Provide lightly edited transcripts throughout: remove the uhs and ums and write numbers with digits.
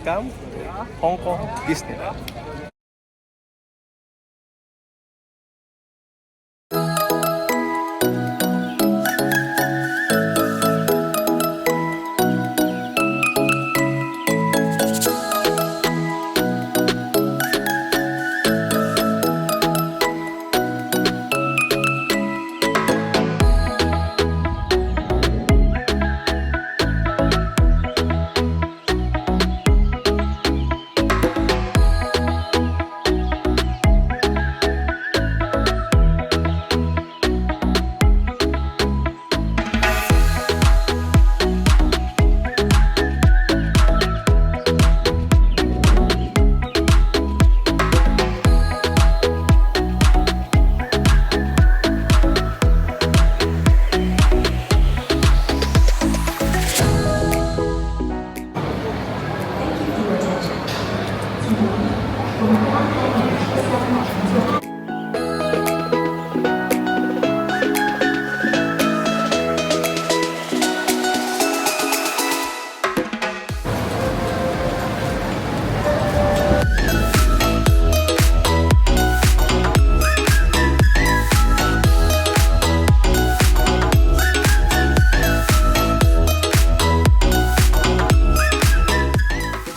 welcome Hong Kong Disneyland.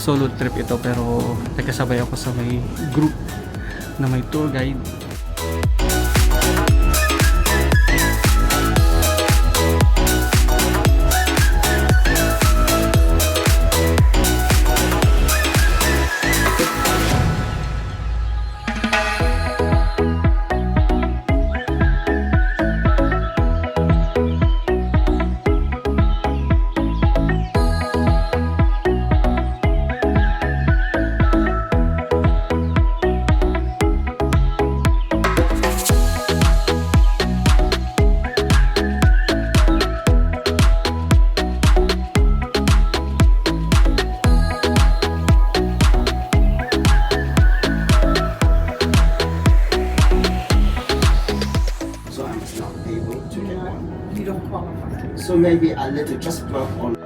Solo trip ito pero nagkasabay ako sa may group na may tour guide. So maybe a little just work on.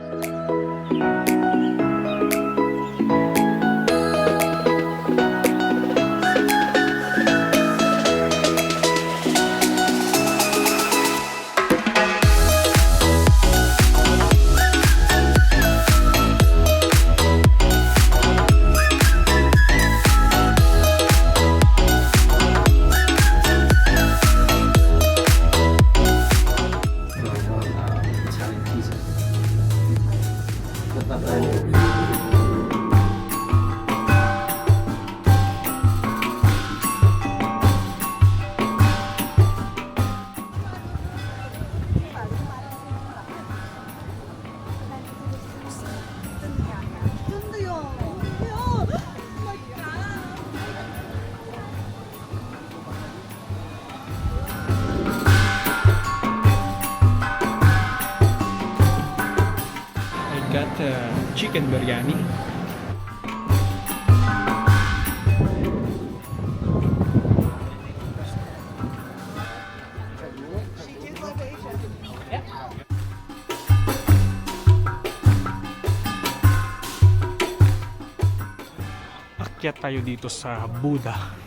Chicken biryani. Akyat tayo dito sa Buddha.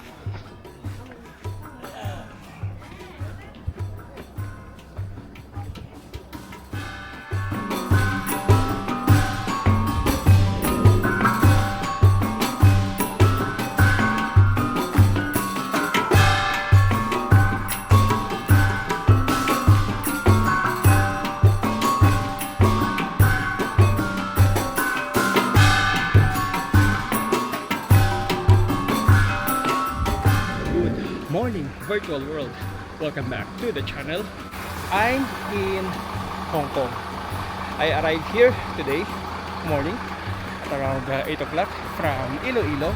Morning virtual world, welcome back to the channel. I'm in Hong Kong. I arrived here today morning at around 8 o'clock from Iloilo.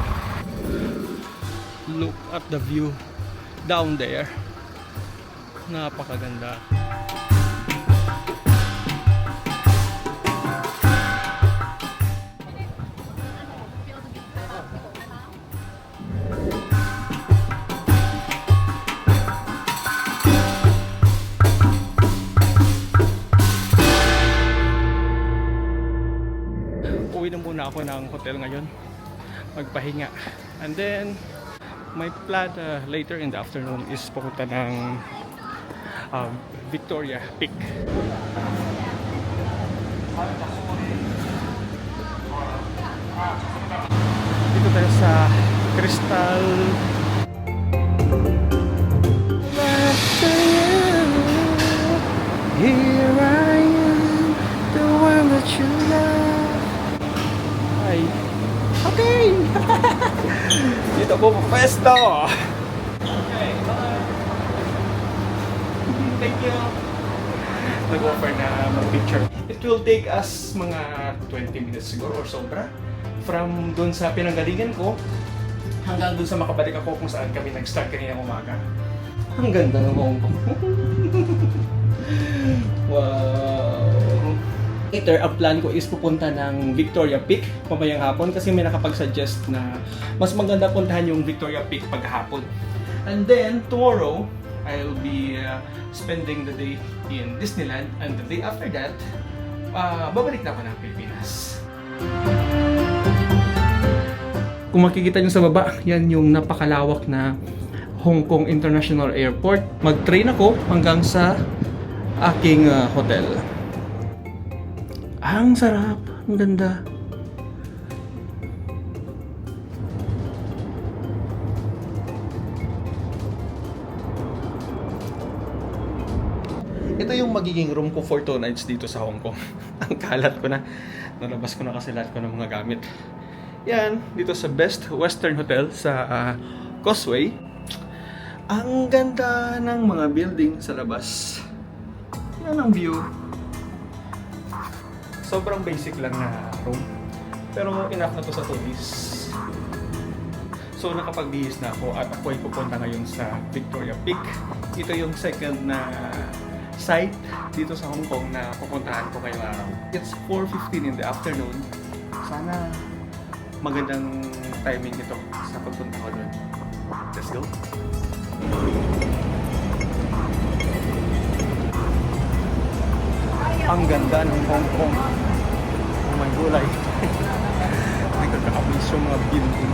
Look at the view down there, napakaganda. Uwi na muna muna ako ng hotel ngayon, magpahinga. And then my plan later in the afternoon is pupunta ng Victoria Peak. Dito tayo sa Crystal. Here I am, the one that you love. Ay. Okay! Dito po po pwesto! Okay, bye! Thank you! Nag-offer na mag-picture. It will take us mga 20 minutes siguro or sobra. From dun sa pinanggalingan ko hanggang dun sa makabalik ako kung saan kami nag-start kanina umaga. Ang ganda ng Hong Kong. Wow! Later, ang plan ko is pupunta ng Victoria Peak pamayang hapon kasi may nakapag-suggest na mas maganda puntahan yung Victoria Peak paghapon. And then, tomorrow, I'll be spending the day in Disneyland, and the day after that, babalik na ako ng Pilipinas. Kung makikita nyo sa baba, yan yung napakalawak na Hong Kong International Airport. Mag-train ako hanggang sa aking hotel. Ang sarap, ang ganda. Ito yung magiging room ko for 2 nights dito sa Hong Kong. Ang kalat ko na. Nalabas ko na kasi lahat ko ng mga gamit. Yan, dito sa Best Western Hotel sa Causeway. Ang ganda ng mga building sa labas. Yan ang view. Sobrang basic lang na room. Pero enough na to sa tourists. So nakapagbihis na ako at ako ay pupunta ngayon sa Victoria Peak. Ito yung second na site dito sa Hong Kong na pupuntahan ko ngayong araw. It's 4:15 in the afternoon. Sana magandang timing ito sa pagpunta ko doon. Let's go! Ang ganda ng Hong Kong. Oh my gulay. Nagkakabis yung mga building.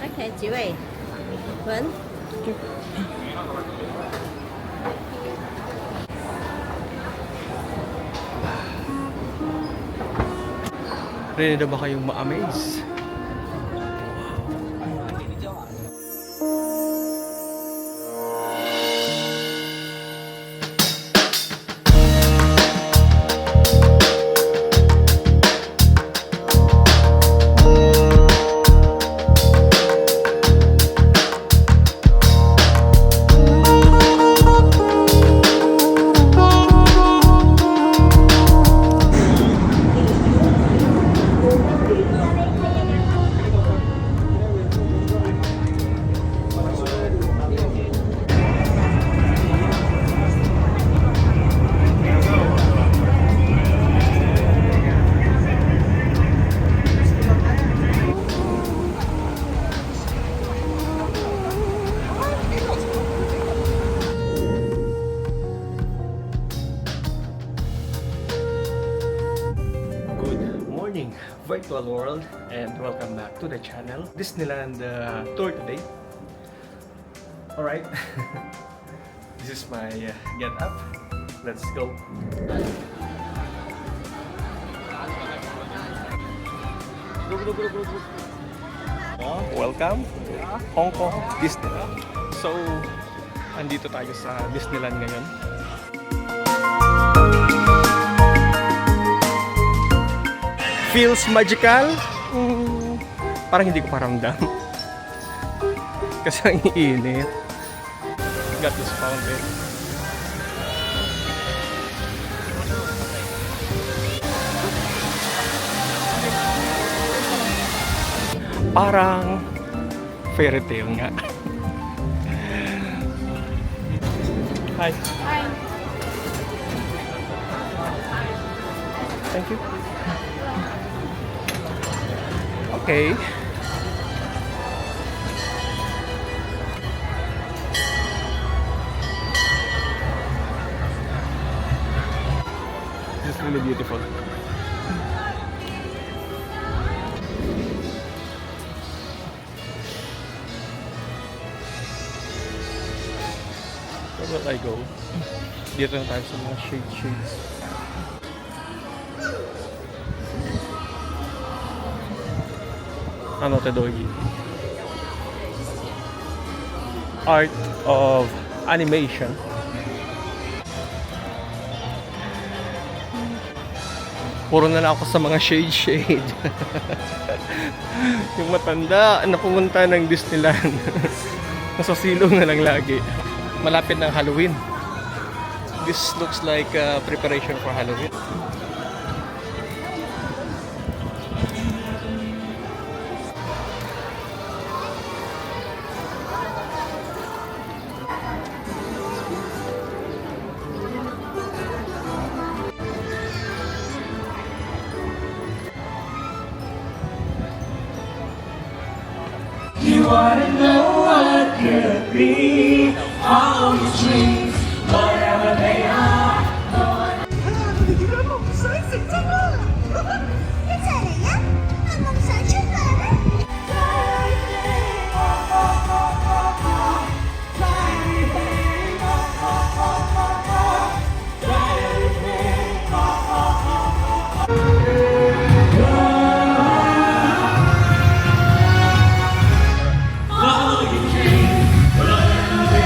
OK，几位？文。 Ready na ba kayong ma-amaze? Virtual world, and welcome back to the channel. Disneyland tour today. Alright, this is my get up. Let's go. Welcome Hong Kong Disneyland. So, andito tayo sa Disneyland ngayon. feels magical. Parang hindi ko paramdam. Kasi ang iinit. Got this fountain. Parang fairy tale nga. Hi. Hi. Thank you. Okay. It's really beautiful. Where will I go? Dito na tayo sa mga shades. Ano to dogi? Art of animation. Puro na lang ako sa mga shade. Yung matanda na pumunta ng Disneyland. Nasa silong na lang lagi. Malapit ng Halloween. This looks like preparation for Halloween. You wanna know what could be? Follow your dreams, whatever they are. 一齊嚟啊！把夢想出嚟啦！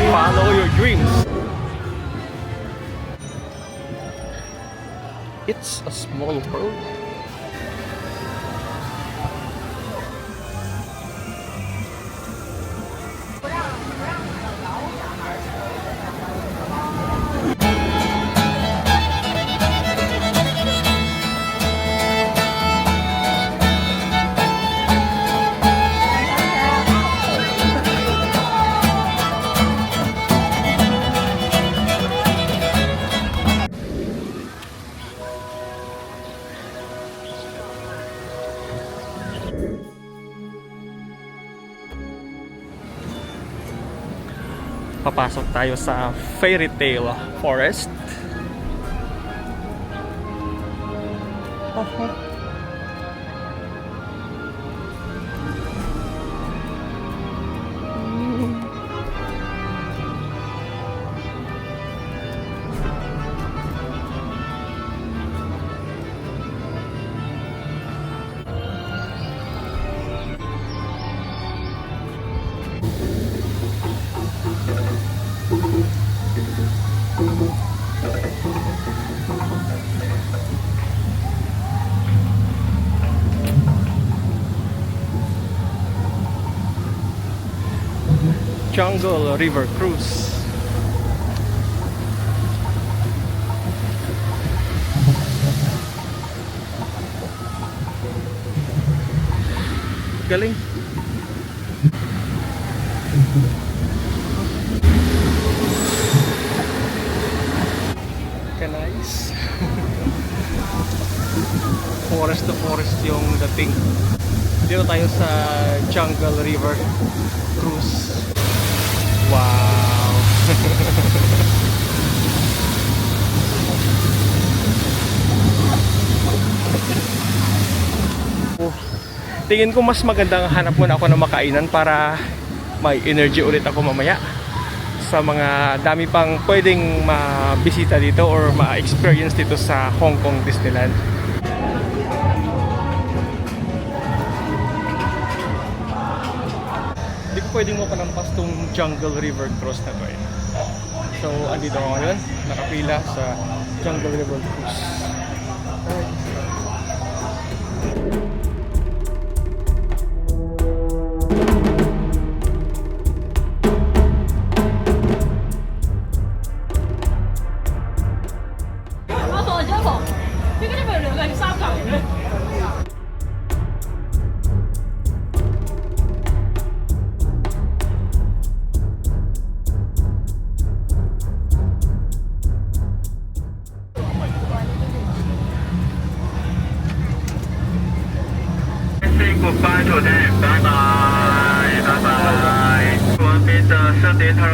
Follow your dreams. It's a small world. Papasok tayo sa Fairy Tale Forest. Jungle River Cruise. Galing. Nice. Forest to forest yung dating. Dito tayo sa Jungle River Cruise. Wow. Tingin ko mas magandang hanap muna ako ng makainan para may energy ulit ako mamaya sa mga dami pang pwedeng mabisita dito or ma-experience dito sa Hong Kong Disneyland. Hindi ko pwedeng mapalampas tong Jungle River Cruise na to eh. So, andito ako ngayon, nakapila sa Jungle River Cruise. Alright.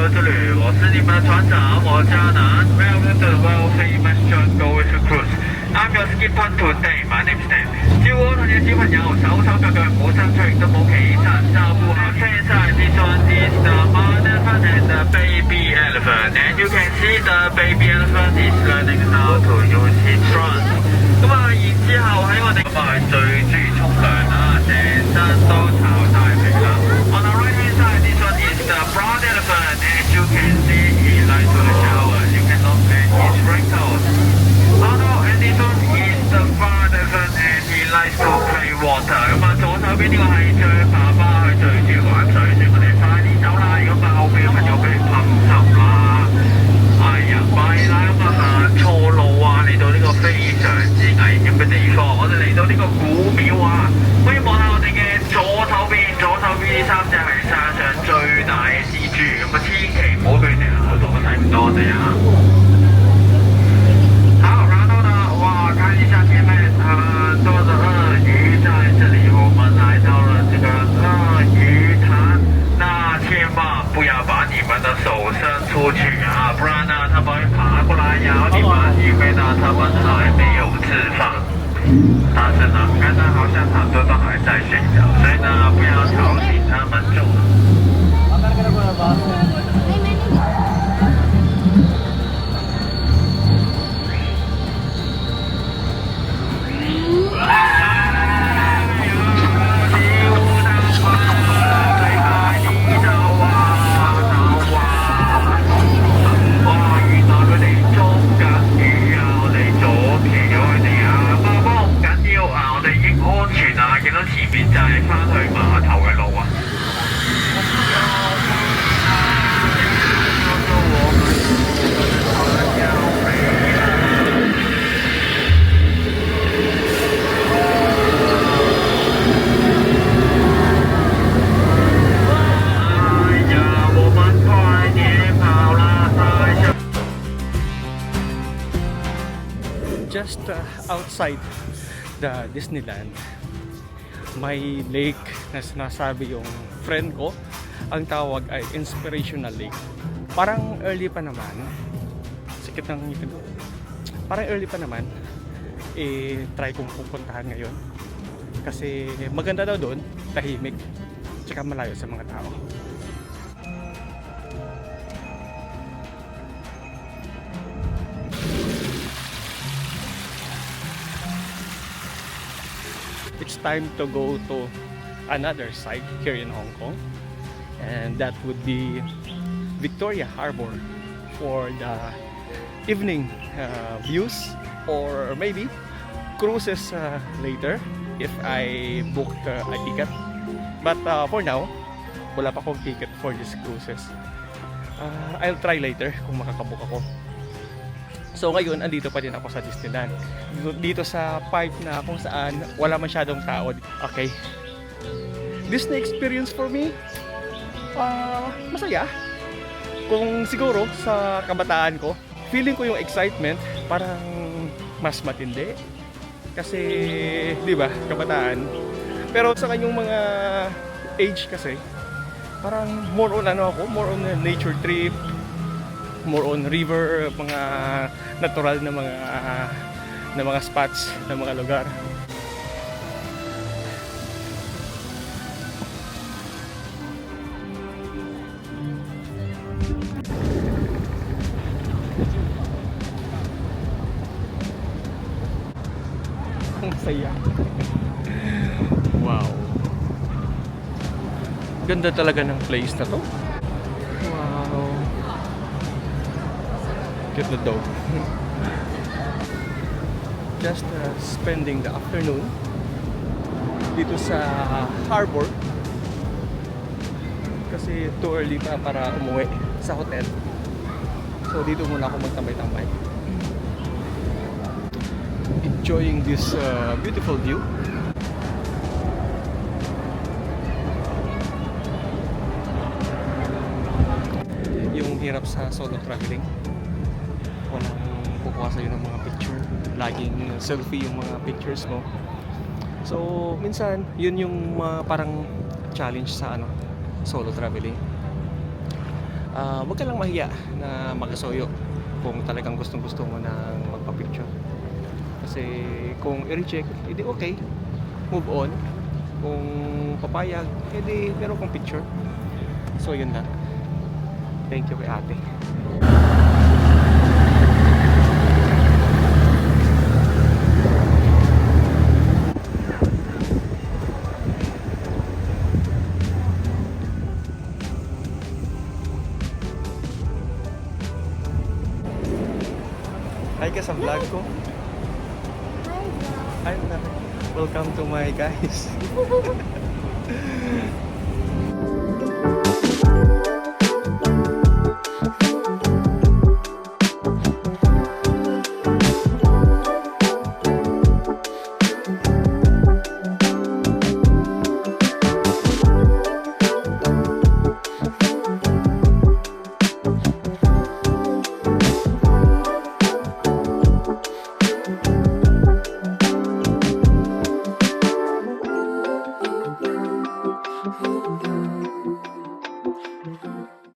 之旅，我是你们的船长，我叫南。Welcome to the world famous John Goes Cruise. I'm your skipper today. My name is Dan. 小我同嘅小朋友手手腳腳冇伸出，亦都冇企身，就顧下車晒。This one is the mother elephant and the baby elephant, and you can see the baby elephant is learning how to use his trunk. 咁啊，然之後喺我哋咁啊最中意沖涼啦，成身都炒晒皮啦。On the right hand side, this one is the brown elephant, and you can see he likes to the shower. You can look at his wrinkles. Oh no, and this one is the brown elephant, and he likes to play water. 咁啊，左手邊呢個係最爸爸去最中意玩水，所以我哋快啲走啦！如果唔係後邊嘅朋友俾噴濕啦。哎呀，咪啦咁啊，行錯路啊，嚟到呢個非常之危險嘅地方。我哋嚟到呢個古廟啊，可以望下我哋嘅左手邊呢三隻係山上最大嘅蜘蛛，咁啊千祈唔好俾佢哋咬到，睇唔到我哋啊！好，然后呢，哇，看一下前面很多的鳄鱼在这里，我们来到了这个鳄鱼潭，那千万不要把你们的手伸出去啊，不然呢，他们会爬过来咬你们，因为呢，他们还没有释放。但是呢，刚刚好像很多都还在睡觉，所以呢，不要吵醒他们住。Just outside the Disneyland, may lake na sinasabi yung friend ko. Ang tawag ay Inspirational Lake. Parang early pa naman. Sikit ng ngipin ko. Parang early pa naman. Try kong pupuntahan ngayon. Kasi maganda daw doon, tahimik, tsaka malayo sa mga tao. It's time to go to another site here in Hong Kong, and that would be Victoria Harbour for the evening views, or maybe cruises later if I booked a ticket. But for now, wala pa akong ticket for these cruises. I'll try later kung makakabook ako. So ngayon, andito pa din ako sa Disneyland. Dito sa part na kung saan wala masyadong tao. Okay. Disney experience for me, masaya. Kung siguro sa kabataan ko, feeling ko yung excitement parang mas matindi. Kasi, di ba, kabataan. Pero sa kanyang mga age kasi, parang more on more on a nature trip, more on river, mga natural na mga spots, na mga lugar. Ang saya. Wow. Ganda talaga ng place na to. Wow. Cute na dog. Just spending the afternoon dito sa harbor kasi too early pa para umuwi sa hotel. So dito muna ako magtambay-tambay, enjoying this beautiful view. Yung hirap sa solo traveling, walang kukuha sa'yo ng mga picture, laging selfie yung mga pictures mo. So minsan yun yung parang challenge sa solo traveling. Huwag ka lang mahiya na magkasuyo kung talagang gustong-gusto mo na magpa-picture. Kasi kung i-reject, edi okay, move on. Kung papayag, edi meron kong picture. So yun na. Thank you kay ate. Hi ka sa vlog ko. Hi, welcome to my guys.